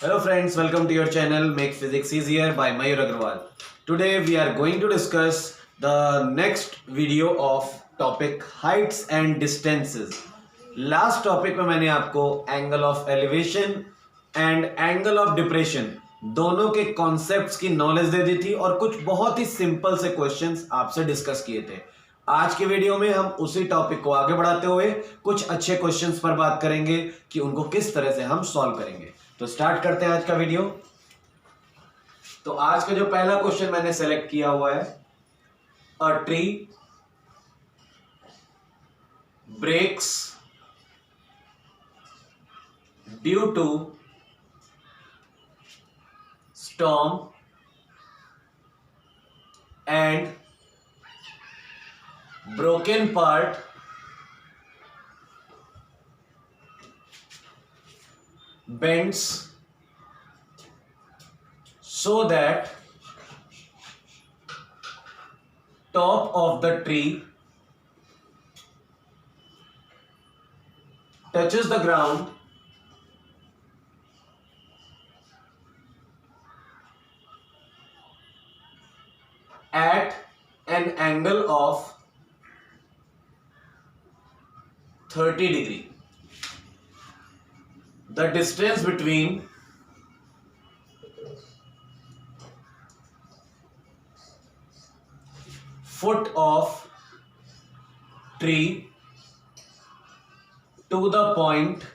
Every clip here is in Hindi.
Hello friends, welcome to your channel Make Physics Easier by Mayur Agarwal. Today we are going to discuss the next video of topic heights and distances. Last topic में मैंने आपको angle of elevation and angle of depression दोनों के कॉन्सेप्ट्स की नॉलेज दे दी थी और कुछ बहुत ही सिंपल से क्वेश्चंस आपसे डिस्कस किए थे। आज के वीडियो में हम उसी टॉपिक को आगे बढ़ाते हुए कुछ अच्छे क्वेश्चंस पर बात करेंगे कि उनको किस तरह से हम सॉल्व करेंगे। तो स्टार्ट करते हैं आज का वीडियो। तो आज का जो पहला क्वेश्चन मैंने सेलेक्ट किया हुआ है, a tree breaks due to storm and broken part bends so that top of the tree touches the ground at an angle of 30 degree. The distance between foot of tree to the point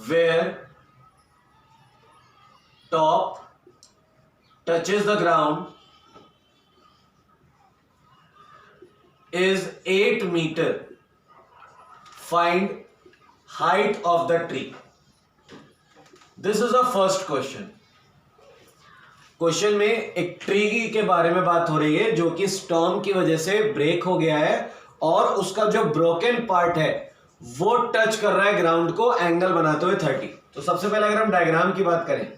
where top touches the ground is 8 meter. Find height of the tree. This is the first question. Question में एक ट्री के बारे में बात हो रही है जो कि स्टॉर्म की वजह से ब्रेक हो गया है और उसका जो ब्रोकन पार्ट है वो टच कर रहा है ग्राउंड को एंगल बनाते हुए 30। तो सबसे पहले अगर हम डायग्राम की बात करें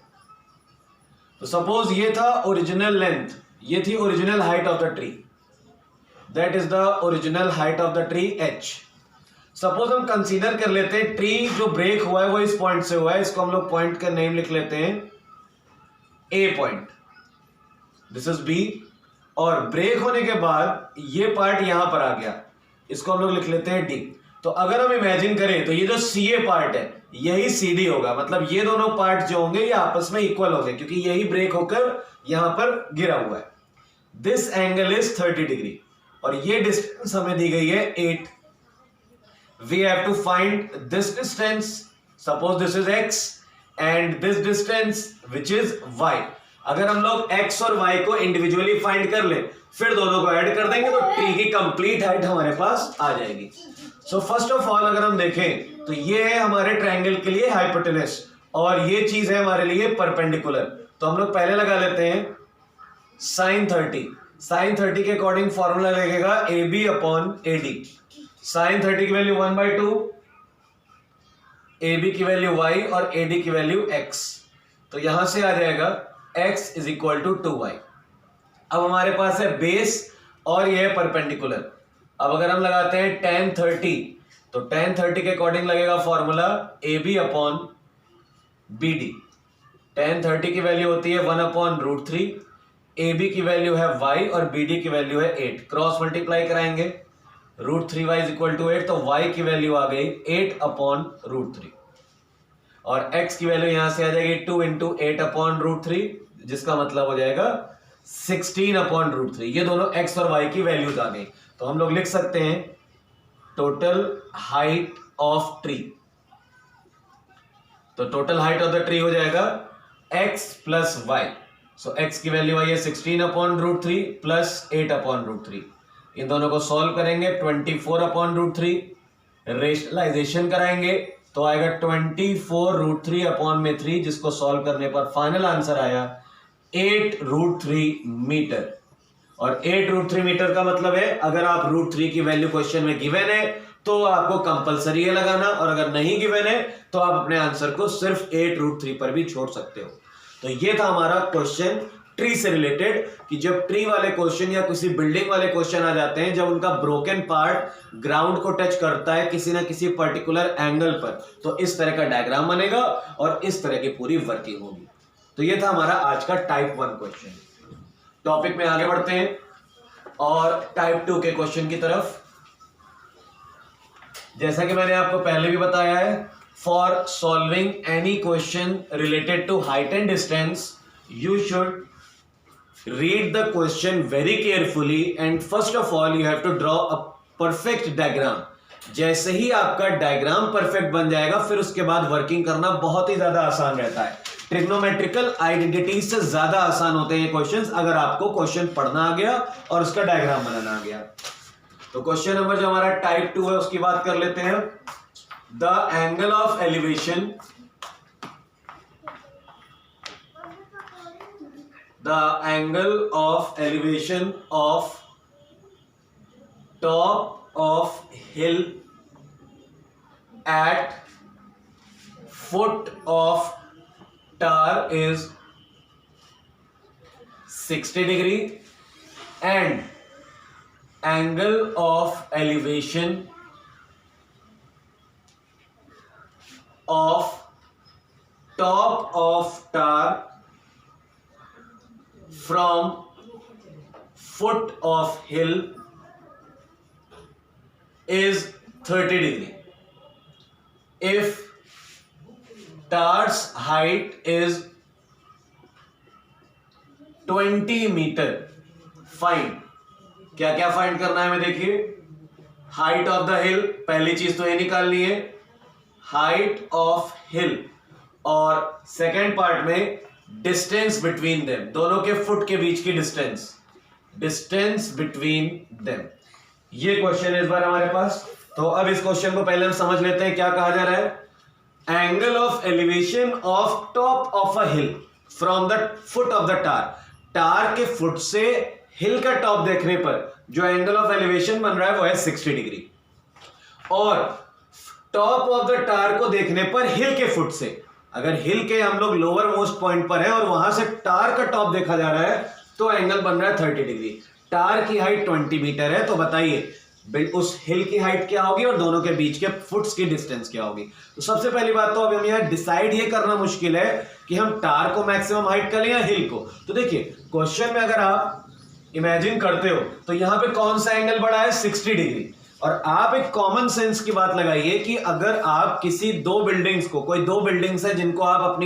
तो सपोज ये था ओरिजिनल लेंथ, ये थी original height of the tree, that is the original height of the tree h। Suppose हम कंसीडर कर लेते हैं ट्री जो ब्रेक हुआ है वो इस पॉइंट से हुआ है, इसको हम लोग पॉइंट का नेम लिख लेते हैं a point, this is b, और ब्रेक होने के बाद ये पार्ट यहां पर आ गया, इसको हम लोग लिख लेते हैं d। तो अगर हम इमेजिन करें तो ये जो ca पार्ट है यही CD होगा, मतलब ये दोनों पार्ट जो होंगे ये आपस में इक्वल होंगे क्योंकि यही ब्रेक होकर यहां पर गिरा हुआ है। दिस एंगल इज 30 डिग्री और ये डिस्टेंस हमें दी गई है 8। We have to find this distance, suppose this is x and this distance which is y। अगर हम लोग x और y को इंडिविजुअली फाइंड कर ले फिर दोनों को ऐड कर देंगे तो ट्री की कंप्लीट हाइट हमारे पास आ जाएगी। सो फर्स्ट ऑफ ऑल अगर हम देखें तो ये है हमारे ट्रायंगल के लिए हाइपोटेनस और ये चीज है हमारे लिए परपेंडिकुलर। तो हम लोग पहले लगा लेते हैं sin 30। sin 30 के अकॉर्डिंग फॉर्मूला लगेगा AB अपॉन AD। sin 30 की वैल्यू 1/2, AB की वैल्यू y और AD की वैल्यू x। तो यहां से आ जाएगा x is equal to 2y। अब हमारे पास है बेस और ये है परपेंडिकुलर। अब अगर हम लगाते हैं tan 30 तो tan 30 के अकॉर्डिंग लगेगा formula AB upon BD। tan 30 की वैल्यू होती है 1/√3, AB की वैल्यू है y और BD की वैल्यू है 8। क्रॉस मल्टीप्लाई कराएंगे, √3y इज इक्वल टू 8, तो y की वैल्यू आ गई 8/√3 और x की वैल्यू यहां से आ जाएगी 2 × 8/√3 जिसका मतलब हो जाएगा 16/√3। ये दोनों x और y की वैल्यूज आ गई। तो हम लोग लिख सकते हैं टोटल हाइट ऑफ ट्री। तो total height of the tree हो जाएगा x प्लस y। सो x की वैल्यू आई है 16/√3 प्लस 8/√3। इन दोनों को सॉल्व करेंगे 24/√3, रेशनलाइजेशन कराएंगे तो आएगा 24√3/3 जिसको सॉल्व करने पर फाइनल आंसर आया 8√3 मीटर। और 8√3 मीटर का मतलब है अगर आप √3 की वैल्यू क्वेश्चन में गिवन है तो आपको कंपलसरी है लगाना, और अगर नहीं गिवन है तो आप अपने आंसर को सिर्फ 8√3 पर भी छोड़ सकते हो। तो ये था हमारा क्वेश्चन ट्री से रिलेटेड, कि जब ट्री वाले क्वेश्चन या किसी बिल्डिंग वाले क्वेश्चन आ जाते हैं, जब उनका ब्रोकन पार्ट ग्राउंड को टच करता है किसी ना किसी पर्टिकुलर एंगल पर, तो इस तरह का डायग्राम बनेगा और इस तरह की पूरी वर्किंग होगी। तो ये था हमारा आज का टाइप 1 क्वेश्चन। टॉपिक में आगे बढ़ते हैं और टाइप 2 के क्वेश्चन की तरफ। जैसा कि मैंने आपको पहले भी बताया है, for solving any question related to height and distance you should read the question very carefully and first of all you have to draw a perfect diagram। जैसे ही आपका डायग्राम परफेक्ट बन जाएगा फिर उसके बाद वर्किंग करना बहुत ही ज्यादा आसान रहता है। ट्रिग्नोमेट्रिकल आइडेंटिटीज से ज्यादा आसान होते हैं क्वेश्चंस अगर आपको क्वेश्चन पढ़ना आ गया और उसका डायग्राम बनाना आ गया। तो क्वेश्चन नंबर जो हमारा टाइप 2 है उसकी बात कर लेते हैं। The angle of elevation, the angle of elevation of top of hill at foot of tar is 60 degree and angle of elevation of top of tar from foot of hill is 30 degree if tar's height is 20 meter। Find, क्या क्या फाइंड करना है हमें, देखिए हाइट ऑफ द हिल, पहली चीज तो ये निकालनी है हाइट ऑफ हिल, और सेकेंड पार्ट में डिस्टेंस बिटवीन देम, दोनों के फुट के बीच की डिस्टेंस, डिस्टेंस बिटवीन देम। ये क्वेश्चन है इस बार हमारे पास। तो अब इस क्वेश्चन को पहले हम समझ लेते हैं क्या कहा जा रहा है। Angle of elevation of top of a hill from the foot of the tower, tower के फुट से हिल का टॉप देखने पर जो एंगल ऑफ एलिवेशन बन रहा है वो है 60 डिग्री, और टॉप ऑफ द टार को देखने पर हिल के फुट से, अगर हिल के हम लोग लोअर मोस्ट पॉइंट पर है और वहां से टार का टॉप देखा जा रहा है तो एंगल बन रहा है 30 डिग्री। टार की हाइट 20 मीटर है, तो बताइए उस हिल की हाइट क्या होगी और दोनों के बीच के फुट्स की डिस्टेंस क्या होगी। तो सबसे पहली बात तो अब हम यहाँ डिसाइड ये करना मुश्किल है कि हम टार को मैक्सिमम हाइट कर लें या हिल को। तो देखिए क्वेश्चन में अगर आप इमेजिन करते हो तो यहाँ पे कौन सा एंगल बढ़ा है 60 डिग्री, और आप एक कॉमन सेंस की बात लगाइए कि अगर आप किसी दो बिल्डिंग्स को, कोई दो बिल्डिंग्स है जिनको आप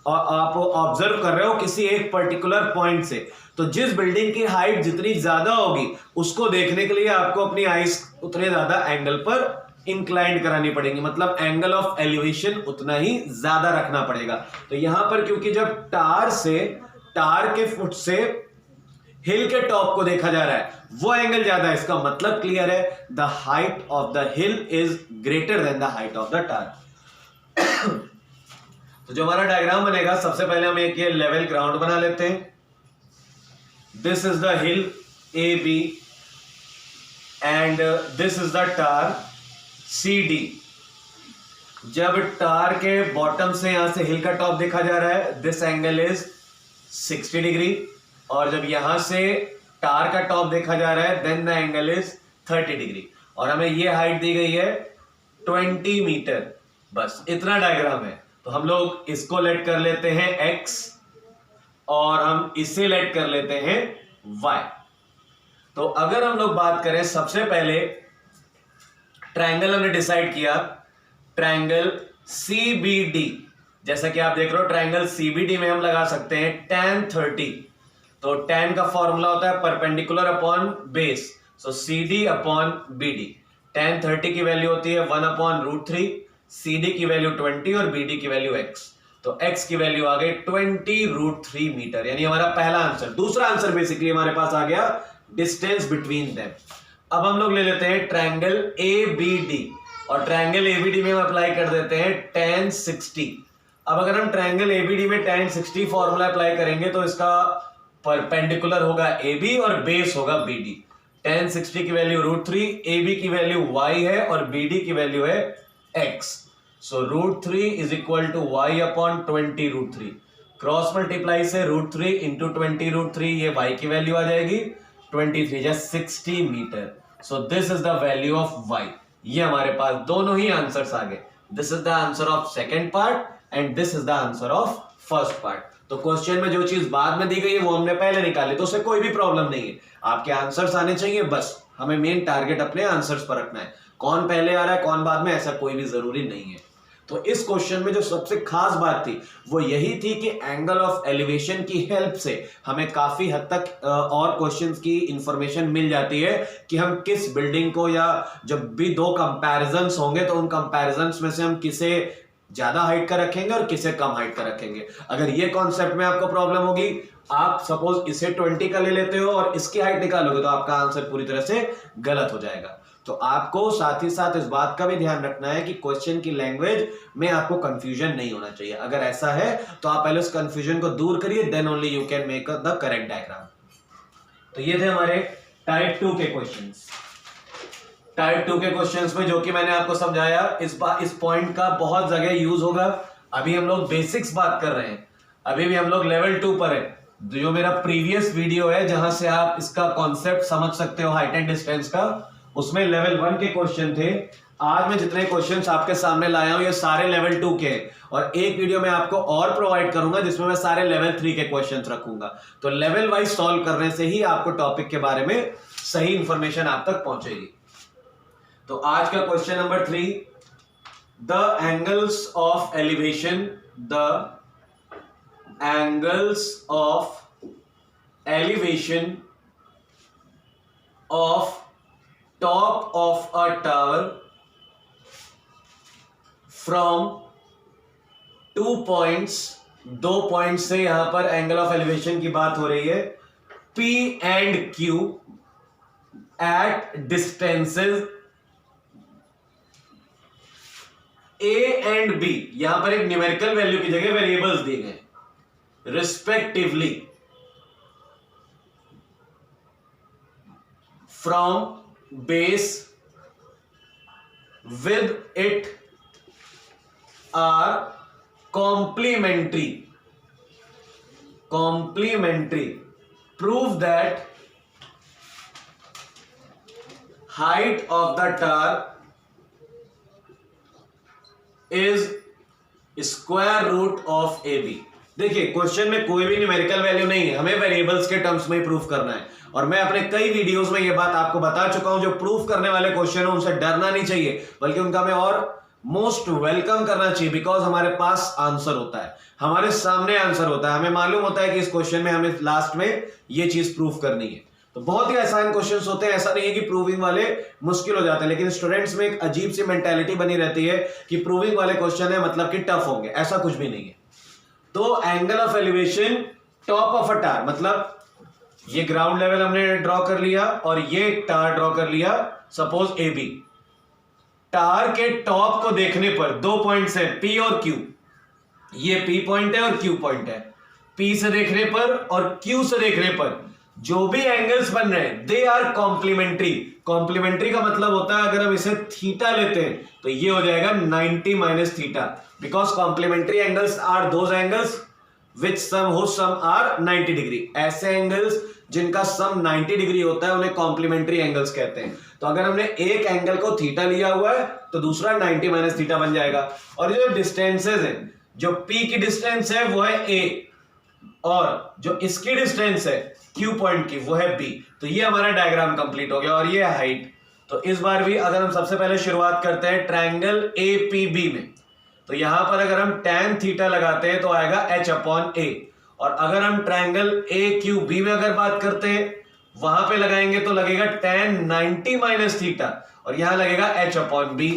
ऑब्जर्व कर रहे हो किसी एक पर्टिकुलर पॉइंट से, तो जिस बिल्डिंग की हाइट जितनी ज्यादा होगी उसको देखने के लिए आपको अपनी आईज उतने ज्यादा एंगल पर इंक्लाइंड करानी पड़ेगी, मतलब एंगल ऑफ एलिवेशन उतना ही ज्यादा रखना पड़ेगा। तो यहां पर क्योंकि जब टार के फुट से हिल के टॉप को देखा जा रहा है वो एंगल ज्यादा है, इसका मतलब क्लियर है the height of the hill is greater than the height of the tower. तो जो हमारा डायग्राम बनेगा, सबसे पहले हम एक ये लेवल ग्राउंड बना लेते हैं। This is the hill A B and this is the tower C D. जब टार के बॉटम से यहां से हिल का टॉप देखा जा रहा है दिस एंगल इज 60 डिग्री, और जब यहां से टार का टॉप देखा जा रहा है then the angle is 30 degree, और हमें ये हाइट दी गई है 20 मीटर। बस इतना डायग्राम है। तो हम लोग इसको लेट कर लेते हैं x और हम इसे लेट कर लेते हैं y। तो अगर हम लोग बात करें, सबसे पहले ट्रायंगल हमने डिसाइड किया, ट्रायंगल CBD। जैसा कि आप देख रहे हो ट्रायंगल CBD में हम लगा सकते हैं tan 30। तो tan का फॉर्मूला होता है परपेंडिकुलर अपॉन बेस, सो CD अपॉन BD। tan 30 की वैल्यू होती है 1/√3, CD की वैल्यू 20 और BD की वैल्यू x। तो x की वैल्यू आ गई 20√3 मीटर, यानी हमारा पहला आंसर। दूसरा आंसर बेसिकली हमारे पास आ गया डिस्टेंस बिटवीन देम। अब हम लोग ले लेते हैं ट्रायंगल ABD, और ट्रायंगल ABD में हम अप्लाई कर देते हैं tan 60। अब अगर हम ट्रायंगल ABD में tan 60 फॉर्मूला अप्लाई करेंगे तो इसका परपेंडिकुलर होगा AB और बेस होगा BD। tan 60 की वैल्यू √3, AB की वैल्यू y है और BD की वैल्यू है x। So √3 is equal to y upon 20√3। Cross multiply से √3 इंटू 20√3, ये y की वैल्यू आ जाएगी 23 या 60 metre. So this is the value of y. ये हमारे पास दोनों ही आंसर्स आ गए. This is the answer of second part and this is the answer of first part. तो क्वेश्चन में जो चीज बाद में दी गई है वो हमने पहले निकाली, तो उससे कोई भी प्रॉब्लम नहीं है. आपके आंसर्स आने चाहिए, बस हमें मेन टारगेट अपने आंसर्स पर रखना है. कौन पहले आ रहा है कौन बाद में, ऐसा कोई भी जरूरी नहीं है. तो इस क्वेश्चन में जो सबसे खास बात थी वो यही थी कि एंगल ऑफ एलिवेशन की हेल्प से हमें काफी हद तक और क्वेश्चंस की इंफॉर्मेशन मिल जाती है कि हम किस बिल्डिंग को, या जब भी दो कंपैरिजंस होंगे तो उन कंपैरिजंस में से हम किसे ज्यादा हाइट का रखेंगे और किसे कम हाइट का रखेंगे. अगर ये कॉन्सेप्ट में आपको प्रॉब्लम होगी, आप सपोज इसे 20 का ले लेते हो और इसकी हाइट निकालोगे तो आपका आंसर पूरी तरह से गलत हो जाएगा. तो आपको साथ ही साथ इस बात का भी ध्यान रखना है कि क्वेश्चन की लैंग्वेज में आपको कंफ्यूजन नहीं होना चाहिए. अगर ऐसा है तो आप पहले उस कंफ्यूजन को दूर करिए, then only you can make the correct diagram. तो ये थे हमारे टाइप 2 के क्वेश्चंस. टाइप 2 के क्वेश्चंस में जो कि मैंने आपको समझाया, इस पॉइंट का बहुत जगह यूज होगा. अभी हम लोग बेसिक्स बात कर रहे हैं, अभी भी हम लोग लेवल 2 पर है. जो मेरा प्रीवियस वीडियो है जहां से आप इसका कॉन्सेप्ट समझ सकते हो हाइट एंड डिस्टेंस का, उसमें लेवल 1 के क्वेश्चन थे. आज मैं जितने क्वेश्चंस आपके सामने लाया हूं ये सारे लेवल 2 के हैं, और एक वीडियो में आपको और प्रोवाइड करूंगा जिसमें मैं सारे लेवल 3 के क्वेश्चंस रखूंगा. तो लेवल वाइज सॉल्व करने से ही आपको टॉपिक के बारे में सही इंफॉर्मेशन आप तक पहुंचेगी. तो आज का question number 3, the angles of elevation, the angles of elevation of top of a tower from 2 points, 2 point से यहां पर एंगल ऑफ एलिवेशन की बात हो रही है, P and Q at distances A and B. यहां पर एक न्यूमेरिकल वैल्यू की जगह वेरिएबल्स दिए गए respectively from base with it are complementary. Prove that height of the tower is square root of AB. देखिए क्वेश्चन में कोई भी न्यूमेरिकल वैल्यू नहीं है, हमें वेरिएबल्स के टर्म्स में ही प्रूफ करना है. और मैं अपने कई वीडियोस में ये बात आपको बता चुका हूं, जो प्रूफ करने वाले क्वेश्चन है उनसे डरना नहीं चाहिए, बल्कि उनका हमें और मोस्ट वेलकम करना चाहिए. बिकॉज हमारे पास आंसर होता है, हमारे सामने आंसर होता है, हमें मालूम होता है कि इस क्वेश्चन में हमें लास्ट में ये चीज प्रूफ करनी है. तो बहुत ही आसान क्वेश्चंस होते हैं, ऐसा नहीं है कि प्रूविंग वाले मुश्किल हो जाते हैं, लेकिन स्टूडेंट्स में एक अजीब सी मेंटालिटी बनी रहती है कि प्रूविंग वाले क्वेश्चन है मतलब कि टफ होंगे. ऐसा कुछ भी नहीं है. तो angle of elevation top of a tower, मतलब ये ग्राउंड लेवल हमने ड्रॉ कर लिया और ये टावर ड्रॉ कर लिया, सपोज ए बी. टावर के टॉप को देखने पर 2 पॉइंट्स है P और Q. ये P पॉइंट है और Q पॉइंट है. P से देखने पर और Q से देखने पर जो भी एंगल्स बन रहे हैं दे आर कॉम्प्लीमेंट्री. कॉम्प्लीमेंट्री का मतलब होता है अगर हम इसे थीटा लेते हैं तो ये हो जाएगा 90 minus theta, because complementary angles are those angles which sum हो सम आर 90 डिग्री. ऐसे एंगल्स जिनका सम 90 डिग्री होता है उन्हें कॉम्प्लीमेंट्री एंगल्स कहते हैं. तो अगर हमने एक एंगल को थीटा लिया हुआ है तो दूसरा 90 माइनस थीटा बन जाएगा. और जो डिस्टेंसेज हैं, जो P की डिस्टेंस है वो है A, और जो इसकी डिस्टेंस है Q पॉइंट की वो है B. तो ये हमारा डायग्राम कंप्लीट हो गया और ये है हाइट. तो इस बार भी अगर हम सबसे पहले शुरुआत करते हैं ट्रायंगल APB में, तो यहां पर अगर हम tan थीटा लगाते हैं तो आएगा H/A. और अगर हम ट्रायंगल AQB में अगर बात करते हैं वहां पे लगाएंगे तो लगेगा tan 90 माइनस थीटा, और यहां लगेगा H/B.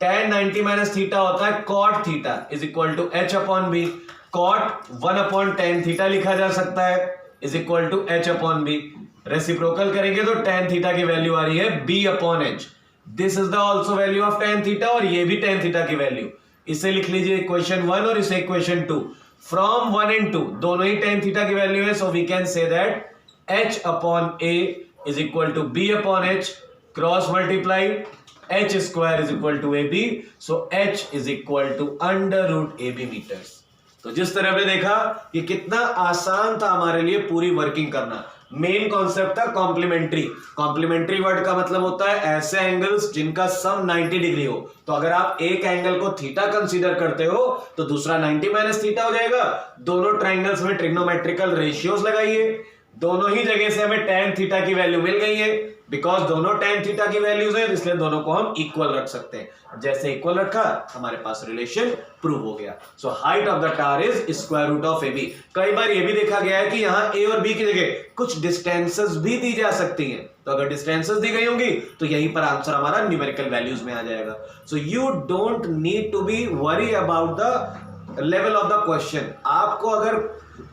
tan 90 माइनस थीटा होता है cot theta is equal to H/B. cot 1/tan theta लिखा जा सकता है is equal to H/B. Reciprocal करेंगे तो tan थीटा की वैल्यू आ रही है B/H. This is the also value of tan theta, और ये भी tan थीटा की वैल्यू. इसे लिख लीजिए इक्वेशन 1 और इसे इक्वेशन 2. फ्रॉम 1 and 2 दोनों ही tan थीटा की वैल्यू है, so we can say that H/A is equal to B/H. Cross multiply H square is equal to AB, so H is equal to √AB metres. तो जिस तरह हमने देखा कि कितना आसान था हमारे लिए पूरी वर्किंग करना, मेन कॉन्सेप्ट था कॉम्प्लीमेंट्री। कॉम्प्लीमेंट्री वर्ड का मतलब होता है ऐसे एंगल्स जिनका सम 90 डिग्री हो। तो अगर आप एक एंगल को थीटा कंसीडर करते हो तो दूसरा 90 माइनस थीटा हो जाएगा। दोनों ट्राइंगल्स में ट्रिग्नोमेट्रिकल रेशियोज लगाइए, दोनों ही जगह से हमें tan थीटा की वैल्यू मिल गई है। बिकॉज दोनों tan थीटा की वैल्यूज है इसलिए दोनों को हम इक्वल रख सकते हैं। जैसे इक्वल रखा हमारे पास रिलेशन प्रूव हो गया। So height of the tower is square root of AB। कई बार ये भी देखा गया है कि यहाँ A और B की जगह कुछ डिस्टेंसेस भी दी जा सकती हैं। तो अगर डिस्टेंसेस दी गई होंगी तो यहीं पर आंसर हमारा न्यूमेरिकल वैल्यूज में आ जाएगा। So you don't need to be worry about the level of the question. आपको अगर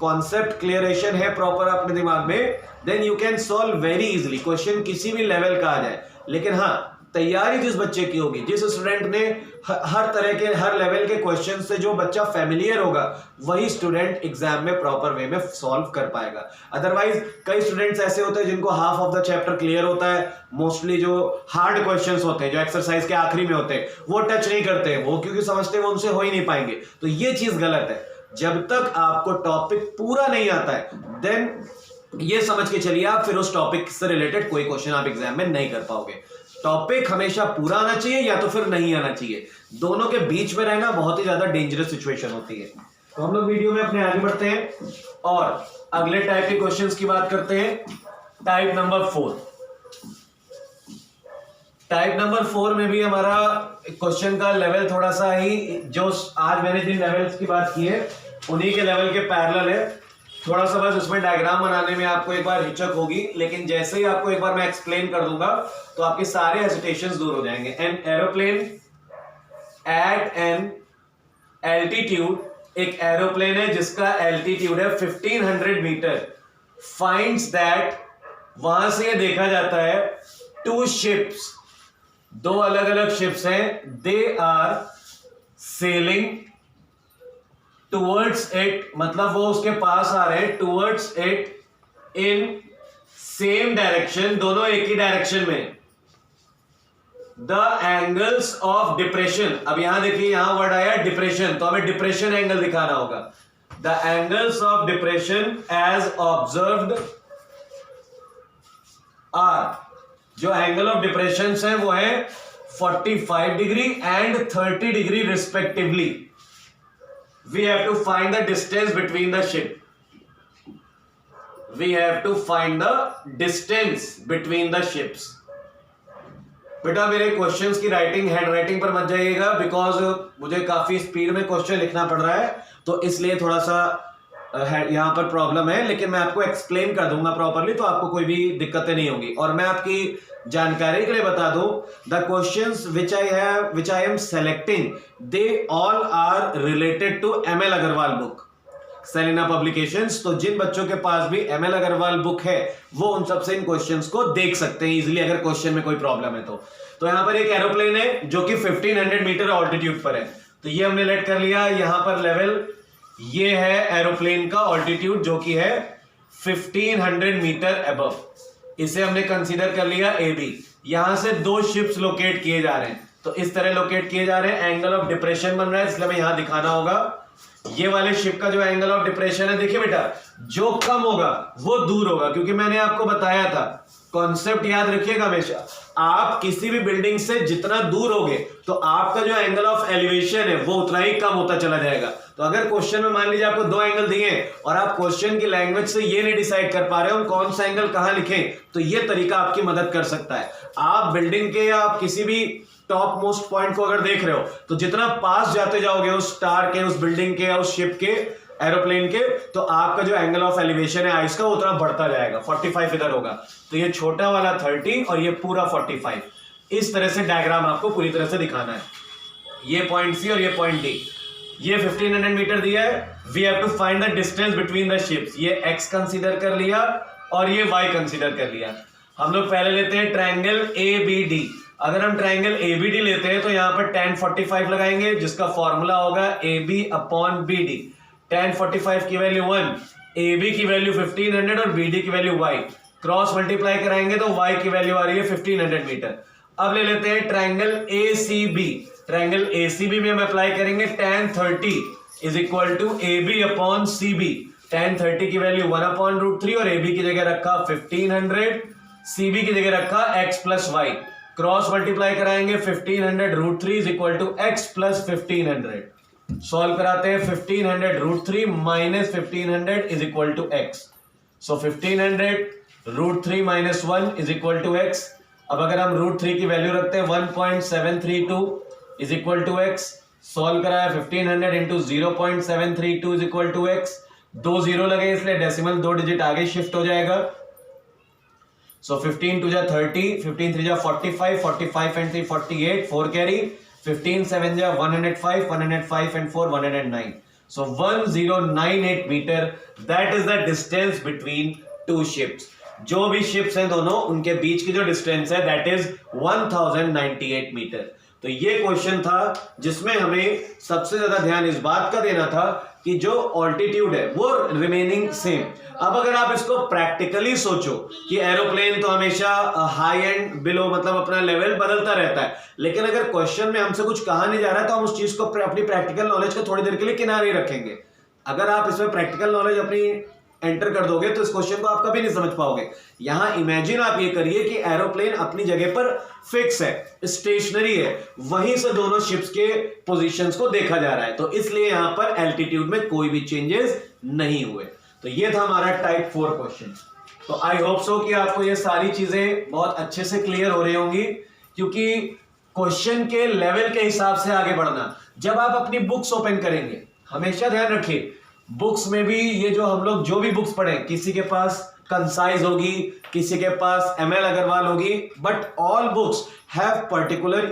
कॉन्सेप्ट क्लियरेशन है प्रॉपर अपने दिमाग में, then you can solve very easily. Question किसी भी लेवल का आ जाए, लेकिन हाँ तैयारी जिस बच्चे की होगी, जिस स्टूडेंट ने हर तरह के हर लेवल के क्वेश्चन से जो बच्चा फेमिलियर होगा, वही स्टूडेंट एग्जाम में प्रॉपर वे में सॉल्व कर पाएगा। अदरवाइज कई स्टूडेंट्स ऐसे होते हैं जिनको half of the chapter clear होता है, मोस्टली जो हार्ड क्वेश्चंस होते हैं जो एक्सरसाइज के आखिरी में होते हैं वो टच नहीं करते हैं, वो क्योंकि समझते हैं वो उनसे हो ही नहीं पाएंगे। तो ये चीज गलत है। जब तक आपको टॉपिक पूरा नहीं आता है, देन ये समझ के चलिए आप फिर उस टॉपिक से रिलेटेड कोई क्वेश्चन आप एग्जाम में नहीं कर पाओगे। टॉपिक हमेशा पूरा आना चाहिए या तो फिर नहीं आना चाहिए। दोनों के बीच में रहना बहुत ही ज्यादा डेंजरस सिचुएशन होती है। तो हम लोग वीडियो में अपने आगे बढ़ते हैं और अगले टाइप के क्वेश्चंस की बात करते हैं। Type number 4। टाइप नंबर 4 में भी हमारा क्वेश्चन का लेवल थोड़ा सा ही, जो आज मैंने जिन लेवल्स की बात की है उन्हीं के लेवल के पैरेलल है। थोड़ा सा बस उसमें डायग्राम बनाने में आपको एक बार हिचक होगी, लेकिन जैसे ही आपको एक बार मैं एक्सप्लेन कर दूंगा तो आपके सारे हेजिटेशंस दूर हो जाएंगे। An aeroplane at an altitude, एक एरोप्लेन है जिसका एल्टीट्यूड है 1500 मीटर, फाइंड्स दैट, वहां से देखा जाता है टू शिप्स, दो अलग अलग शिप्स हैं, they are sailing towards it, मतलब वो उसके पास आ रहे हैं, towards it in same direction, दोनों एक ही डायरेक्शन में। द एंगल्स ऑफ डिप्रेशन, अब यहां देखिए यहां वर्ड आया डिप्रेशन, तो हमें डिप्रेशन एंगल दिखाना होगा। The angles of depression as observed are, जो एंगल ऑफ डिप्रेशन है वो है 45 degree and 30 degree respectively. We have to find the distance between the ship. We have to find the distance between the ships. बेटा मेरे क्वेश्चंस की राइटिंग हैंड राइटिंग पर मत जाइएगा, बिकॉज मुझे काफी स्पीड में क्वेश्चन लिखना पड़ रहा है, तो इसलिए थोड़ा सा यहां पर प्रॉब्लम है, लेकिन मैं आपको एक्सप्लेन कर दूंगा प्रॉपरली, तो आपको कोई भी दिक्कतें नहीं होंगी। और मैं आपकी जानकारी के लिए बता दूं, the questions which I am selecting, they all are related to ML Agarwal book, Selina publications. तो जिन बच्चों के पास भी ML अग्रवाल बुक है वो उन सबसे इन क्वेश्चंस को देख सकते हैं इजीली, अगर क्वेश्चन में कोई प्रॉब्लम है तो यहां पर एक एरोप्लेन है जो कि 1500 मीटर ऑल्टीट्यूड पर है, तो ये हमने लेट कर लिया। यहां पर लेवल ये है एरोप्लेन का ऑल्टीट्यूड जो कि है 1500 मीटर अबव, इसे हमने कंसीडर कर लिया AB। यहां से दो शिप्स लोकेट किए जा रहे हैं, तो इस तरह लोकेट किए जा रहे हैं, एंगल ऑफ डिप्रेशन बन रहा है, इसलिए हमें यहां दिखाना होगा ये वाले शिप का जो एंगल ऑफ डिप्रेशन है। देखिए बेटा, जो कम होगा वो दूर होगा, क्योंकि मैंने आपको बताया था, कॉन्सेप्ट याद रखिएगा हमेशा, आप किसी भी बिल्डिंग से जितना दूर होगे तो आपका जो एंगल ऑफ एलिवेशन है वो उतना ही कम होता चला जाएगा। तो अगर क्वेश्चन में मान लीजिए आपको दो एंगल दिए और आप क्वेश्चन की लैंग्वेज से ये नहीं डिसाइड कर पा रहे हो कौन सा एंगल कहां लिखें, तो ये तरीका आपकी मदद कर सकता है। आप बिल्डिंग के या आप किसी भी टॉप मोस्ट पॉइंट को अगर देख रहे हो, तो जितना पास जाते जाओगे उस स्टार के, उस बिल्डिंग के या उस शिप के, एरोप्लेन के, तो आपका जो एंगल ऑफ एलिवेशन है आइस का उतना बढ़ता जाएगा। 45 इधर होगा, तो ये छोटा वाला 30 और ये पूरा 45, इस तरह से डायग्राम आपको पूरी तरह से दिखाना है। ये पॉइंट सी और ये पॉइंट डी, ये 1500 मीटर दिया है। We have to find the distance between the ships, ये x कंसीडर कर लिया और ये y कंसीडर कर लिया। हम लोग पहले लेते हैं ट्रायंगल ABD। अगर हम ट्रायंगल ABD लेते हैं तो यहां पर tan 45 लगाएंगे, जिसका फॉर्मूला होगा AB अपॉन BD। tan 45 की वैल्यू 1, AB की वैल्यू 1500 और BD की वैल्यू y, क्रॉस मल्टीप्लाई कराएंगे तो y की वैल्यू आ रही है 1500 मीटर। अब ले लेते हैं ट्रायंगल ACB। ट्रायंगल ACB में हम अप्लाई करेंगे tan 30, is equal to AB upon CB। tan 30 की वैल्यू 1/√3 और AB की जगह रखा 1500, CB की जगह रखा x plus y. Cross multiply कराएंगे 1500√3 is equal to x plus 1500। Solve कराते हैं 1500√3 minus 1500 is equal to x। So 1500√3 minus 1 is equal to x। अब अगर हम √3 की वैल्यू रखते हैं 1.732 is equal to x। Solve कराया 1500 into 0.732 is equal to x। 2 0 लगे इसलिए डेसिमल 2 डिजिट आगे शिफ्ट हो जाएगा। सो 15 2 जा 30, 15 3 जा 45, 45 एंड 3 48, 4 कैरी, 15 7 जा 105, 105 and 4 109। So 1098 metre, that is the distance between two ships। जो भी शिप्स हैं दोनों, उनके बीच की जो डिस्टेंस है that is 1098 मीटर। तो ये क्वेश्चन था जिसमें हमें सबसे ज्यादा ध्यान इस बात का देना था कि जो ऑल्टीट्यूड है वो रिमेनिंग सेम। अब अगर आप इसको प्रैक्टिकली सोचो कि एरोप्लेन तो हमेशा हाई एंड बिलो मतलब अपना लेवल बदलता रहता है, लेकिन अगर क्वेश्चन में हमसे कुछ कहा नहीं जा रहा है तो हम उस चीज को अपनी प्रैक्टिकल नॉलेज को थोड़ी देर के लिए किनारे रखेंगे। अगर आप इसमें प्रैक्टिकल नॉलेज अपनी एंटर कर दोगे तो इस क्वेश्चन को आप कभी नहीं समझ पाओगे। यहां इमेजिन आप ये करिए कि एरोप्लेन अपनी जगह पर फिक्स है, स्टेशनरी है, वहीं से दोनों शिप्स के पोजीशंस को देखा जा रहा है, तो इसलिए यहां पर एल्टीट्यूड में कोई भी चेंजेस नहीं हुए। तो ये था हमारा टाइप 4 क्वेश्चन। तो आई होप सो कि आपको ये सारी चीजें बहुत अच्छे से क्लियर हो रही होंगी, क्योंकि क्वेश्चन के लेवल के हिसाब से आगे बढ़ना। जब आप अपनी बुक्स ओपन करेंगे, हमेशा ध्यान रखिए बुक्स में भी ये जो हम लोग जो भी बुक्स पढ़े, किसी के पास कंसाइज होगी, किसी के पास ML अग्रवाल होगी, but all books have particular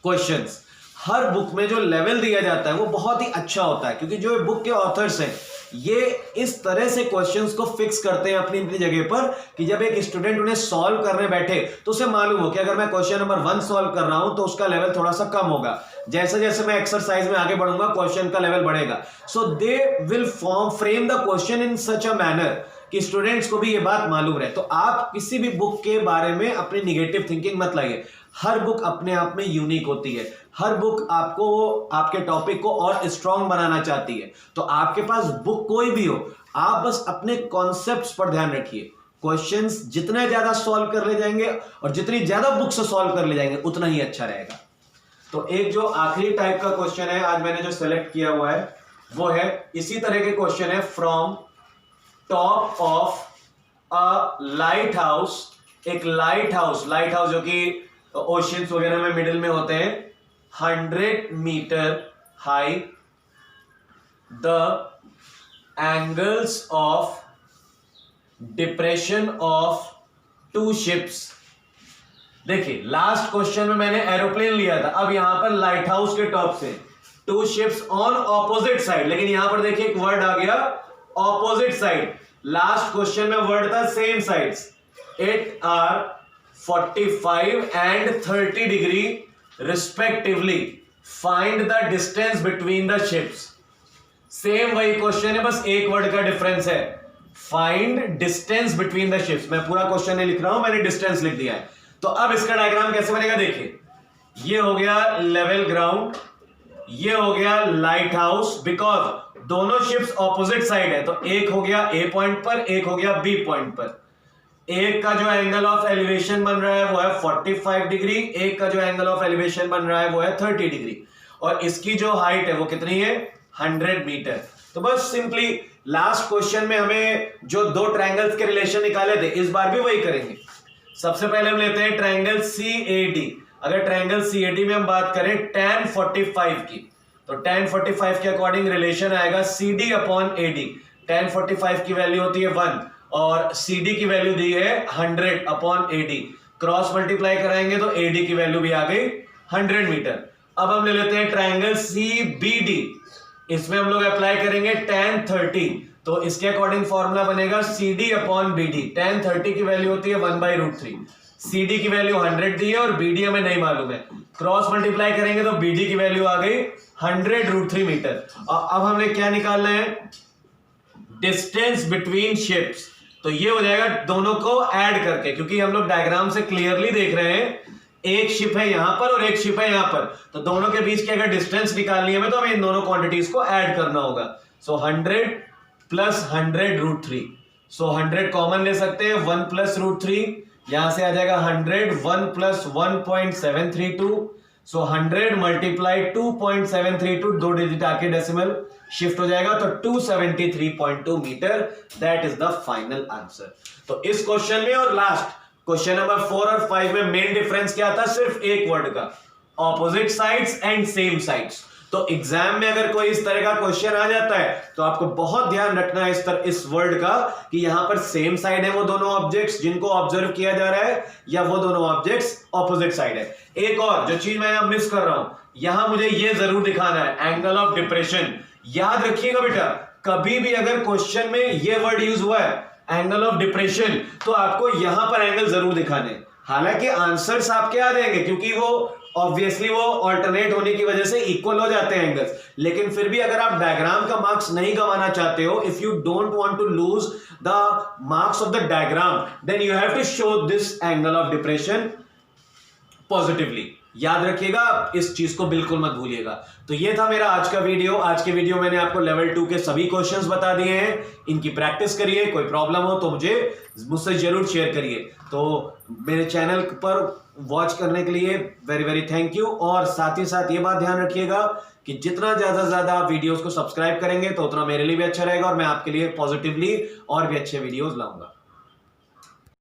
questions. Her book में जो लेवल दिया जाता है वो बहुत ही अच्छा होता है, क्योंकि जो बुक के ऑथर्स हैं ये इस तरह से क्वेश्चंस को फिक्स करते हैं अपनी अपनी जगह पर कि जब एक स्टूडेंट उन्हें सॉल्व करने बैठे तो उसे मालूम हो कि अगर मैं क्वेश्चन नंबर 1 सॉल्व कर रहा हूं तो उसका लेवल थोड़ा सा कम होगा, जैसे जैसे मैं एक्सरसाइज में आगे बढ़ूंगा क्वेश्चन का लेवल बढ़ेगा। So they will frame the question in such a manner कि स्टूडेंट्स को भी ये बात मालूम रहे। तो आप किसी भी बुक के बारे में अपनी निगेटिव थिंकिंग मत लाइए। हर बुक अपने आप में यूनिक होती है, हर बुक आपको आपके टॉपिक को और स्ट्रांग बनाना चाहती है। तो आपके पास बुक कोई भी हो, आप बस अपने कॉन्सेप्ट्स पर ध्यान रखिए। क्वेश्चंस जितने ज्यादा सॉल्व कर ले जाएंगे और जितनी ज्यादा बुक से सॉल्व कर ले जाएंगे उतना ही अच्छा रहेगा। तो एक जो आखिरी टाइप का क्वेश्चन है आज मैंने जो सेलेक्ट किया हुआ है वो है इसी तरह के क्वेश्चन है, from top of a light house. एक लाइट हाउस जो कि ओशियंस वगैरह में मिडिल में होते हैं, 100 metre high, the angles of depression of 2 ships. देखिए लास्ट क्वेश्चन में मैंने एरोप्लेन लिया था, अब यहां पर लाइट हाउस के टॉप से 2 शिप्स ऑन ऑपोजिट साइड, लेकिन यहां पर देखिए एक वर्ड आ गया ऑपोजिट साइड। लास्ट क्वेश्चन में वर्ड था same sides. It are 45 and 30 degree respectively, find the distance between the ships। Same वही क्वेश्चन है, बस एक वर्ड का डिफरेंस है, find distance between the ships. मैं पूरा क्वेश्चन नहीं लिख रहा हूं, मैंने डिस्टेंस लिख दिया है। तो अब इसका डायग्राम कैसे बनेगा देखिए, ये हो गया लेवल ग्राउंड, ये हो गया लाइट हाउस, बिकॉज दोनों शिप्स ऑपोजिट साइड है, तो एक हो गया A पॉइंट पर, एक हो गया B पॉइंट पर। एक का जो एंगल ऑफ एलिवेशन बन रहा है वो है 45 डिग्री, एक का जो एंगल ऑफ एलिवेशन बन रहा है वो है 30 डिग्री, और इसकी जो हाइट है वो कितनी है 100 मीटर। तो बस सिंपली लास्ट क्वेश्चन में हमें जो 2 ट्रायंगल्स के रिलेशन निकाले थे, इस बार भी वही करेंगे। सबसे पहले हम लेते हैं ट्रायंगल CAD। अगर ट्रायंगल CAD में हम बात करें tan 45 की, तो tan 45 के अकॉर्डिंग रिलेशन आएगा CD अपॉन AD। tan 45 की वैल्यू होती है 1 और CD की वैल्यू दी है 100 अपॉन AD। क्रॉस मल्टीप्लाई कराएंगे तो AD की वैल्यू भी आ गई 100 मीटर। अब हम ले लेते हैं ट्रायंगल CBD, इसमें हम लोग अप्लाई करेंगे tan 30, तो इसके अकॉर्डिंग फॉर्मूला बनेगा CD अपॉन BD। tan 30 की वैल्यू होती है 1/√3, CD की वैल्यू 100 दी है और BD हमें नहीं मालूम है, क्रॉस मल्टीप्लाई करेंगे तो BD की वैल्यू आ गई 100√3 मीटर। और अब हमने क्या निकालना है, डिस्टेंस बिटवीन शिप्स। तो ये हो जाएगा दोनों को ऐड करके, क्योंकि हम लोग डायग्राम से क्लियरली देख रहे हैं एक शिप है यहां पर और एक शिप है यहां पर, तो दोनों के बीच की अगर डिस्टेंस निकालनी है हमें, तो हमें इन दोनों क्वांटिटीज को ऐड करना होगा। सो 100 प्लस 100√3, सो 100 कॉमन ले सकते हैं, 1 प्लस √3, यहां से आ जाएगा 100, 1 प्लस 1.732, सो 100 मल्टीप्लाई 2.732, 2 डिजिट आके डेसिमल शिफ्ट हो जाएगा, तो 273.2 metre, that is the final answer. तो इस क्वेश्चन में और लास्ट क्वेश्चन नंबर 4 और 5 में मेन डिफरेंस क्या था, सिर्फ एक वर्ड का, opposite sides and same sides. तो एग्जाम में अगर कोई इस तरह का क्वेश्चन आ जाता है तो आपको बहुत ध्यान रखना है इस वर्ड का कि यहां पर सेम साइड है वो दोनों ऑब्जेक्ट्स जिनको ऑब्जर्व किया जा रहा है, या वो दोनों ऑब्जेक्ट्स ऑपोजिट साइड है। एक और जो चीज मैं यहां मिस कर रहा हूं, यहां मुझे ये जरूर दिखाना है, एंगल ऑफ डिप्रेशन। याद रखिएगा बेटा, कभी भी अगर क्वेश्चन में ये वर्ड यूज हुआ है एंगल ऑफ डिप्रेशन, तो आपको यहां पर एंगल जरूर दिखाने हैं। हालांकि आंसर्स आपके आ जाएंगे क्योंकि वो ऑब्वियसली वो ऑल्टरनेट होने की वजह से इक्वल हो जाते हैं एंगल्स, लेकिन फिर भी अगर आप डायग्राम का मार्क्स नहीं गंवाना चाहते हो, if you don't want to lose the marks of the diagram, then you have to show this angle of depression positively. याद रखिएगा, इस चीज को बिल्कुल मत भूलिएगा। तो ये था मेरा आज का वीडियो। आज के वीडियो मैंने आपको लेवल 2 के सभी क्वेश्चंस बता दिए हैं, इनकी प्रैक्टिस करिए। कोई प्रॉब्लम हो तो मुझसे जरूर शेयर करिए। तो मेरे चैनल पर वॉच करने के लिए वेरी वेरी थैंक यू। और साथ ही साथ ये बात ध्यान रखिएगा कि जितना ज्यादा से ज्यादा आप वीडियोस को सब्सक्राइब करेंगे तो उतना मेरे लिए भी अच्छा रहेगा और मैं आपके लिए पॉजिटिवली और भी अच्छे वीडियोस लाऊंगा।